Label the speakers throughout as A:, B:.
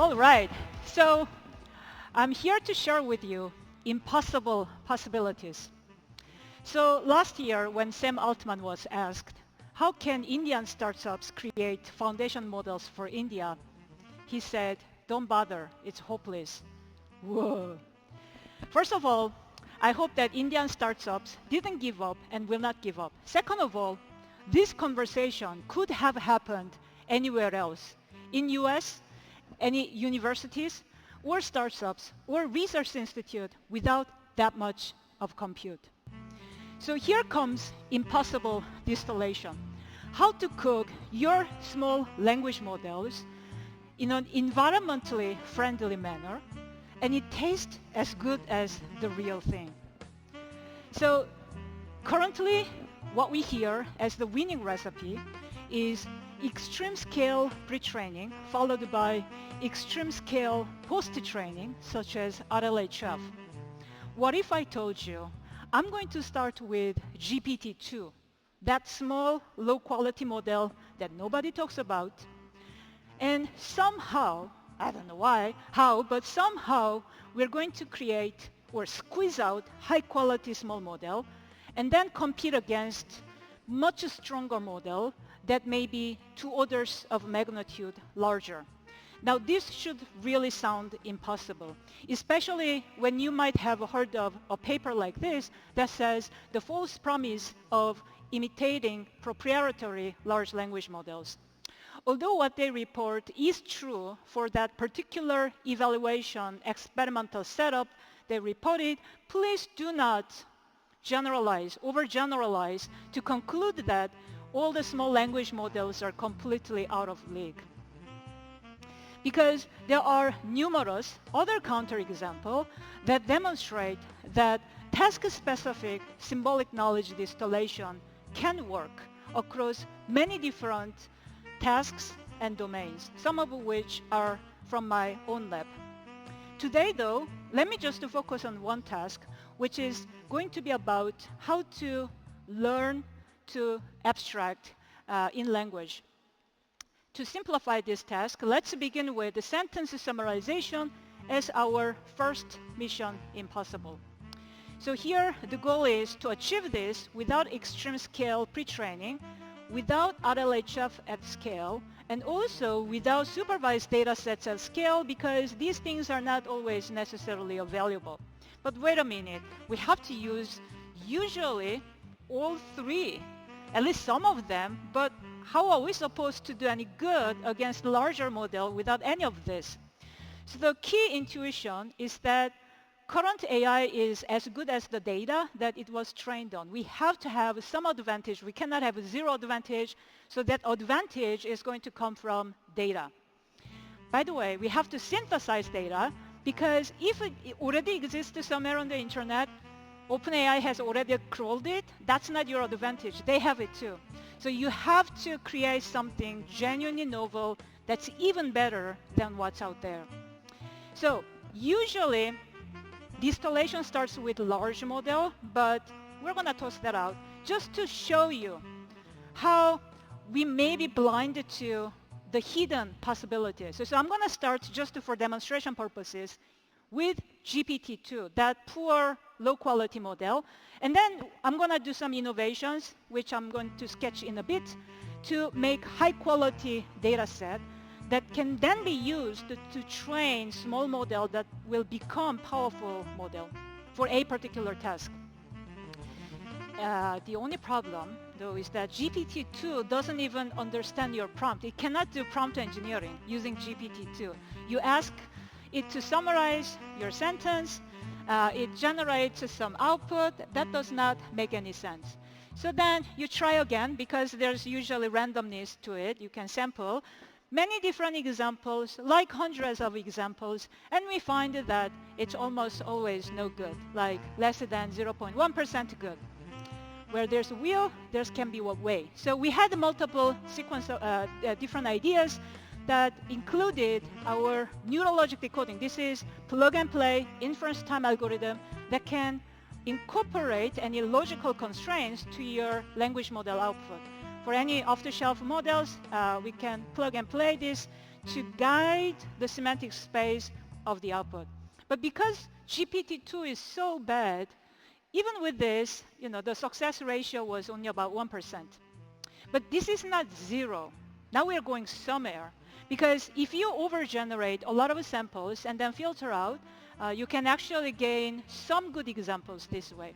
A: All right, so I'm here to share with you impossible possibilities. So last year when Sam Altman was asked, how can Indian startups create foundation models for India? He said, don't bother, it's hopeless. Whoa. First of all, I hope that Indian startups didn't give up and will not give up. Second of all, this conversation could have happened anywhere else. In US, any universities or startups or research institute without that much of compute. So here comes impossible distillation. How to cook your small language models in an environmentally friendly manner and it tastes as good as the real thing. So currently what we hear as the winning recipe is extreme scale pre-training followed by extreme scale post-training such as RLHF. What if I told you I'm going to start with GPT-2, that small low quality model that nobody talks about, and somehow, I don't know why, how, but somehow we're going to create or squeeze out high quality small model and then compete against much stronger model that may be 2 orders of magnitude larger. Now this should really sound impossible, especially when you might have heard of a paper like this that says the false promise of imitating proprietary large language models. Although what they report is true for that particular evaluation experimental setup they reported, please do not generalize, overgeneralize to conclude that all the small language models are completely out of league. Because there are numerous other counterexamples that demonstrate that task-specific symbolic knowledge distillation can work across many different tasks and domains, some of which are from my own lab. Today though, let me just focus on one task, which is going to be about how to learn to abstract in language. To simplify this task, let's begin with the sentence summarization as our first mission impossible. So here the goal is to achieve this without extreme scale pre-training, without RLHF at scale, and also without supervised data sets at scale because these things are not always necessarily available. But wait a minute, we have to use usually all 3, at least some of them, but how are we supposed to do any good against larger model without any of this? So the key intuition is that current AI is as good as the data that it was trained on. We have to have some advantage. We cannot have 0 advantage, so that advantage is going to come from data. By the way, we have to synthesize data because if it already exists somewhere on the internet, OpenAI has already crawled it, that's not your advantage. They have it too. So you have to create something genuinely novel that's even better than what's out there. So usually distillation starts with large model, but we're going to toss that out just to show you how we may be blind to the hidden possibilities. So I'm going to start just for demonstration purposes with GPT-2, that poor low-quality model. And then I'm going to do some innovations, which I'm going to sketch in a bit, to make high-quality data set that can then be used to train small model that will become powerful model for a particular task. The only problem, though, is that GPT-2 doesn't even understand your prompt. It cannot do prompt engineering using GPT-2. You ask it to summarize your sentence, it generates some output. That does not make any sense. So then you try again because there's usually randomness to it. You can sample many different examples, like hundreds of examples, and we find that it's almost always no good, like less than 0.1% good. Where there's a will, there can be a way. So we had multiple sequence of different ideas that included our Neurologic decoding. This is plug and play inference time algorithm that can incorporate any logical constraints to your language model output. For any off-the-shelf models, we can plug and play this to guide the semantic space of the output. But because GPT-2 is so bad, even with this, the success ratio was only about 1%. But this is not zero. Now we are going somewhere. Because if you overgenerate a lot of samples and then filter out, you can actually gain some good examples this way.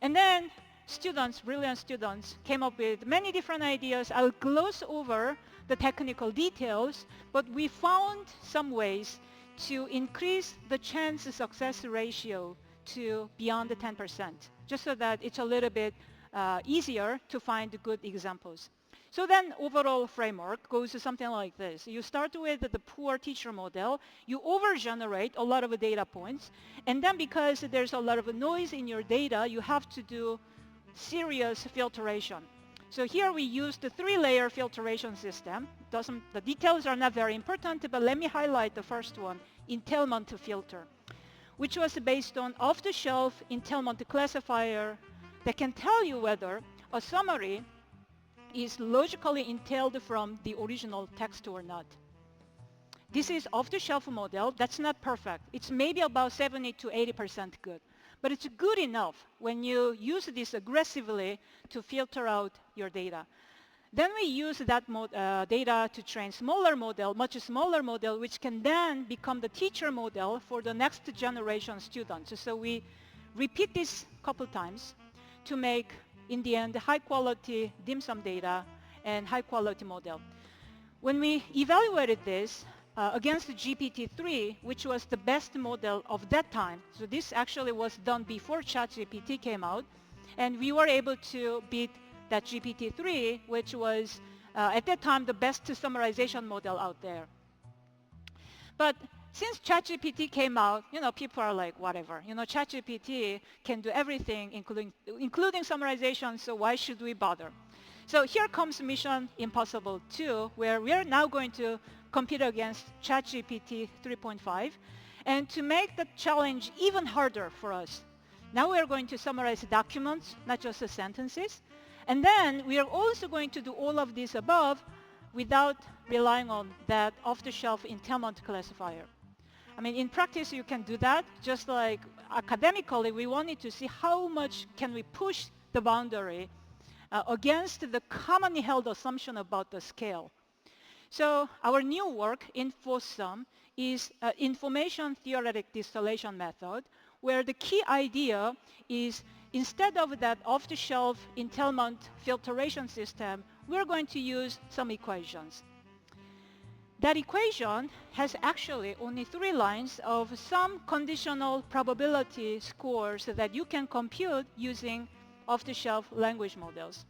A: And then students, brilliant students, came up with many different ideas. I'll gloss over the technical details, but we found some ways to increase the chance success ratio to beyond the 10%, just so that it's a little bit easier to find good examples. So then overall framework goes to something like this. You start with the poor teacher model. You overgenerate a lot of data points. And then because there's a lot of noise in your data, you have to do serious filtration. So here we use the 3-layer filtration system. The details are not very important, but let me highlight the first one, entailment filter, which was based on off-the-shelf entailment classifier that can tell you whether a summary is logically entailed from the original text or not. This is off-the-shelf model. That's not perfect. It's maybe about 70 to 80% good. But it's good enough when you use this aggressively to filter out your data. Then we use that data to train much smaller model, which can then become the teacher model for the next generation students. So we repeat this a couple times to make, in the end, high quality dim sum data and high quality model. When we evaluated this against the GPT-3, which was the best model of that time, so this actually was done before ChatGPT came out, and we were able to beat that GPT-3, which was at that time the best summarization model out there. But since ChatGPT came out, people are like, whatever. ChatGPT can do everything, including summarization, so why should we bother? So here comes Mission Impossible 2, where we are now going to compete against ChatGPT 3.5. And to make the challenge even harder for us, now we are going to summarize documents, not just the sentences. And then we are also going to do all of this above without relying on that off-the-shelf entailment classifier. I mean, in practice, you can do that. Just like academically, we wanted to see how much can we push the boundary against the commonly held assumption about the scale. So our new work, InfoSum, is an information-theoretic distillation method, where the key idea is instead of that off-the-shelf entailment filtration system, we're going to use some equations. That equation has actually only 3 lines of some conditional probability scores that you can compute using off-the-shelf language models.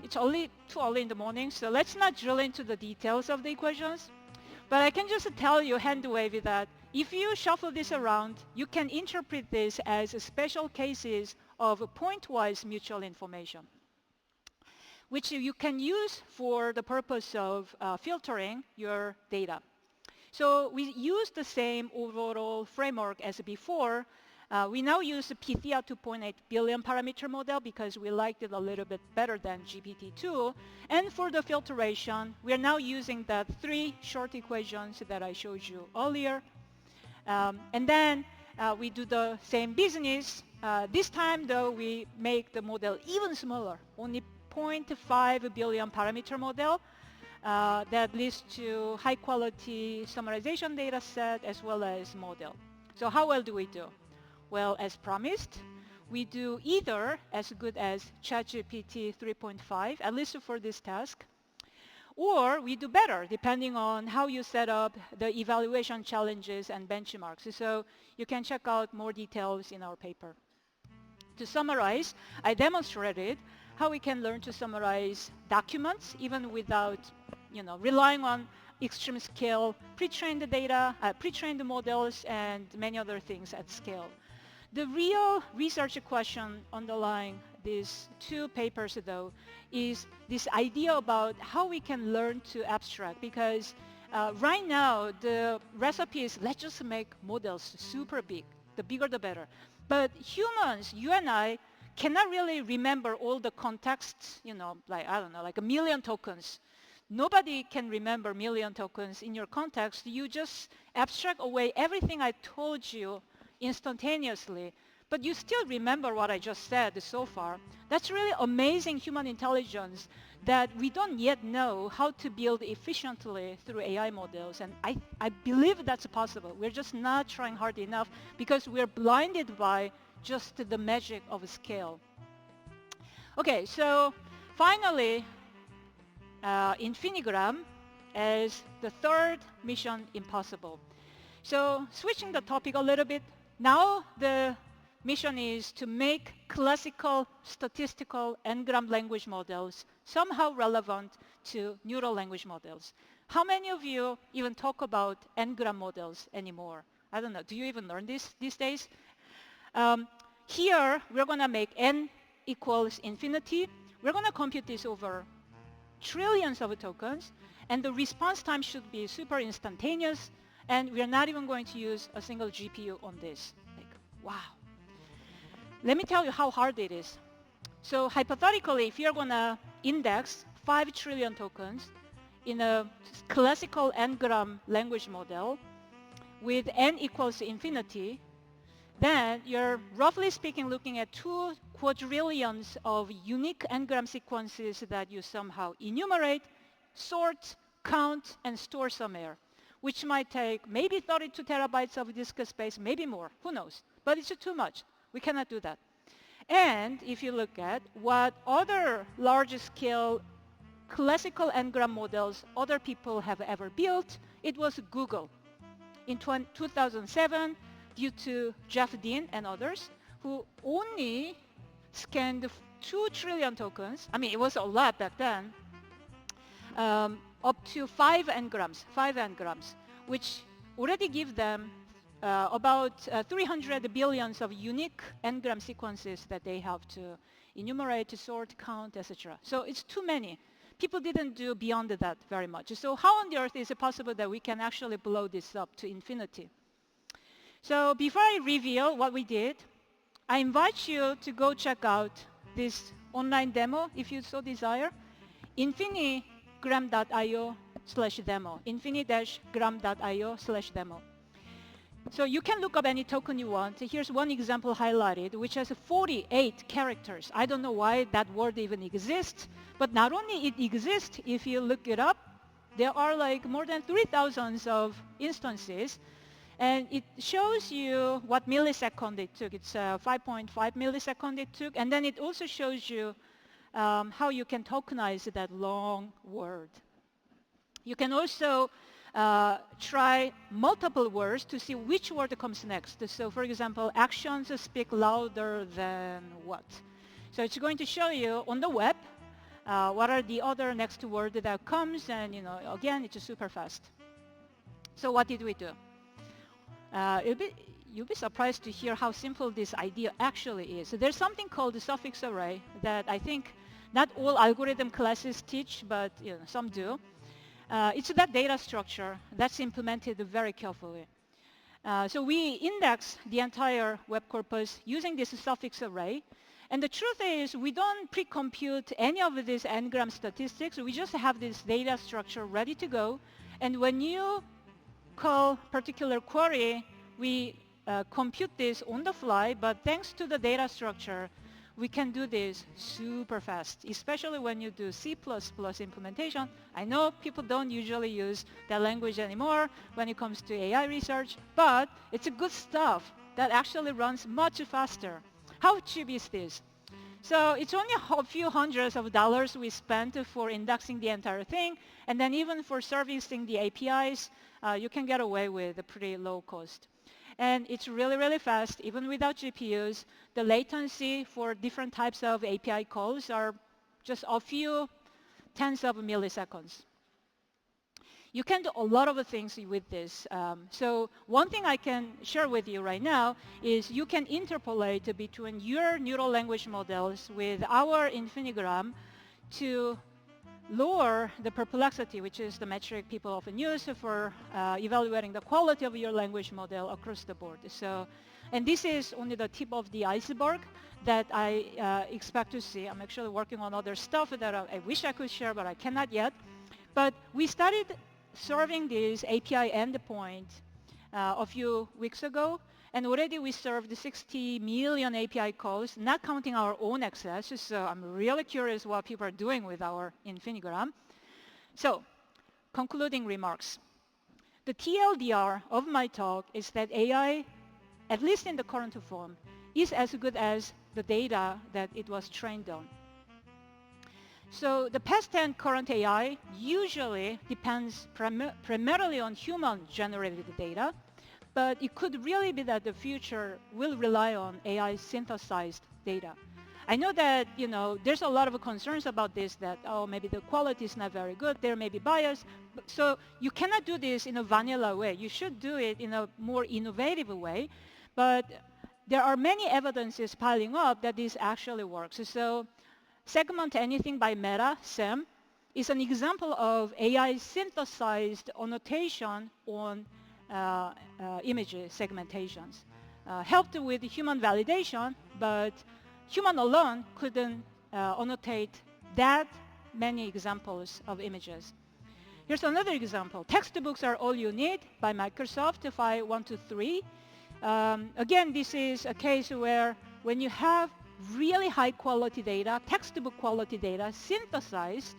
A: It's too early in the morning, so let's not drill into the details of the equations. But I can just tell you, hand wavy, that if you shuffle this around, you can interpret this as special cases of point-wise mutual information, which you can use for the purpose of filtering your data. So we use the same overall framework as before. We now use the Pythia 2.8 billion parameter model because we liked it a little bit better than GPT-2. And for the filtration, we are now using the 3 short equations that I showed you earlier. And then we do the same business. This time, though, we make the model even smaller, only 0.5 billion parameter model that leads to high-quality summarization data set as well as model. So how well do we do? Well, as promised, we do either as good as ChatGPT 3.5, at least for this task, or we do better depending on how you set up the evaluation challenges and benchmarks. So you can check out more details in our paper. To summarize, I demonstrated how we can learn to summarize documents even without relying on extreme scale, pre-trained data, pre-trained models, and many other things at scale. The real research question underlying these 2 papers, though, is this idea about how we can learn to abstract, because right now the recipe is let's just make models super big. The bigger the better. But humans, you and I, cannot really remember all the contexts, like, I don't know, like 1 million tokens. Nobody can remember million tokens in your context. You just abstract away everything I told you instantaneously, but you still remember what I just said so far. That's really amazing human intelligence that we don't yet know how to build efficiently through AI models. And I believe that's possible. We're just not trying hard enough because we're blinded by just the magic of scale. Okay, so finally, Infinigram as the third mission impossible. So switching the topic a little bit, now the mission is to make classical statistical n-gram language models somehow relevant to neural language models. How many of you even talk about n-gram models anymore? I don't know. Do you even learn this these days? Here, we're going to make n equals infinity. We're going to compute this over trillions of tokens, and the response time should be super instantaneous, and we're not even going to use a single GPU on this. Like, wow. Let me tell you how hard it is. So hypothetically, if you're going to index 5 trillion tokens in a classical n-gram language model with n equals infinity, then you're roughly speaking looking at 2 quadrillions of unique n-gram sequences that you somehow enumerate, sort, count, and store somewhere, which might take maybe 32 terabytes of disk space, maybe more, who knows? But it's too much. We cannot do that. And if you look at what other large-scale classical n-gram models other people have ever built, it was Google. In 2007, due to Jeff Dean and others, who only scanned 2 trillion tokens. I mean, it was a lot back then, up to 5 n-grams, which already give them about 300 billions of unique n-gram sequences that they have to enumerate, to sort, count, etc. So it's too many. People didn't do beyond that very much. So how on the earth is it possible that we can actually blow this up to infinity? So before I reveal what we did, I invite you to go check out this online demo if you so desire, infinigram.io/demo, infini-gram.io/demo. So you can look up any token you want. Here's one example highlighted, which has 48 characters. I don't know why that word even exists, but not only it exists, if you look it up, there are like more than 3,000 of instances. And it shows you what millisecond it took. It's 5.5 millisecond it took. And then it also shows you how you can tokenize that long word. You can also try multiple words to see which word comes next. So for example, actions speak louder than what? So it's going to show you on the web what are the other next word that comes. And again, it's super fast. So what did we do? You'll be surprised to hear how simple this idea actually is. So there's something called the suffix array that I think not all algorithm classes teach, but some do. It's that data structure that's implemented very carefully. So we index the entire web corpus using this suffix array. And the truth is we don't pre-compute any of these n-gram statistics. We just have this data structure ready to go. And when you call particular query, we compute this on the fly, but thanks to the data structure, we can do this super fast, especially when you do C++ implementation. I know people don't usually use that language anymore when it comes to AI research, but it's a good stuff that actually runs much faster. How cheap is this? So it's only a few hundreds of dollars we spent for indexing the entire thing, and then even for servicing the APIs, you can get away with a pretty low cost. And it's really, really fast, even without GPUs. The latency for different types of API calls are just a few tens of milliseconds. You can do a lot of things with this. So one thing I can share with you right now is you can interpolate between your neural language models with our Infinigram to lower the perplexity, which is the metric people often use for evaluating the quality of your language model across the board. So, and this is only the tip of the iceberg that I expect to see. I'm actually working on other stuff that I wish I could share, but I cannot yet. But we started serving this API endpoint a few weeks ago, and already we served 60 million API calls, not counting our own access. So I'm really curious what people are doing with our Infinigram. So, concluding remarks. The TLDR of my talk is that AI, at least in the current form, is as good as the data that it was trained on. So the past and current AI usually depends primarily on human-generated data, but it could really be that the future will rely on AI-synthesized data. I know that, there's a lot of concerns about this, that, maybe the quality is not very good, there may be bias. So you cannot do this in a vanilla way. You should do it in a more innovative way. But there are many evidences piling up that this actually works. So Segment Anything by Meta, SEM, is an example of AI-synthesized annotation on image segmentations. Helped with human validation, but human alone couldn't annotate that many examples of images. Here's another example. Textbooks are all you need by Microsoft, 5123. Again, this is a case where when you have really high quality data, textbook quality data synthesized,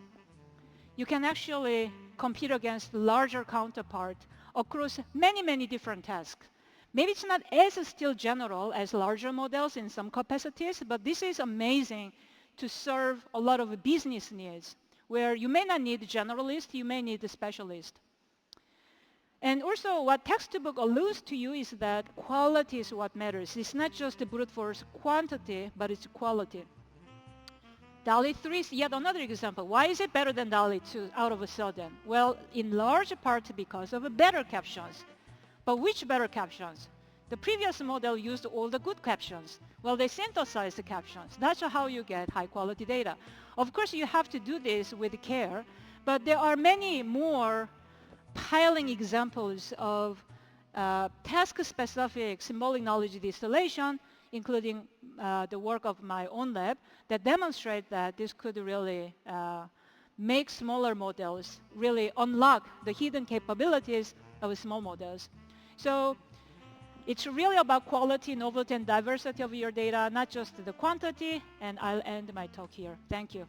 A: you can actually compete against larger counterpart across many, many different tasks. Maybe it's not as still general as larger models in some capacities, but this is amazing to serve a lot of business needs where you may not need a generalist, you may need a specialist. And also what textbook alludes to you is that quality is what matters. It's not just the brute force quantity, but it's quality. DALL-E 3 is yet another example. Why is it better than DALL-E 2 out of a sudden? Well, in large part because of better captions. But which better captions? The previous model used all the good captions. Well, they synthesized the captions. That's how you get high quality data. Of course, you have to do this with care, but there are many more piling examples of task-specific symbolic knowledge distillation, including the work of my own lab, that demonstrate that this could really make smaller models really unlock the hidden capabilities of small models. So it's really about quality, novelty, and diversity of your data, not just the quantity, and I'll end my talk here. Thank you.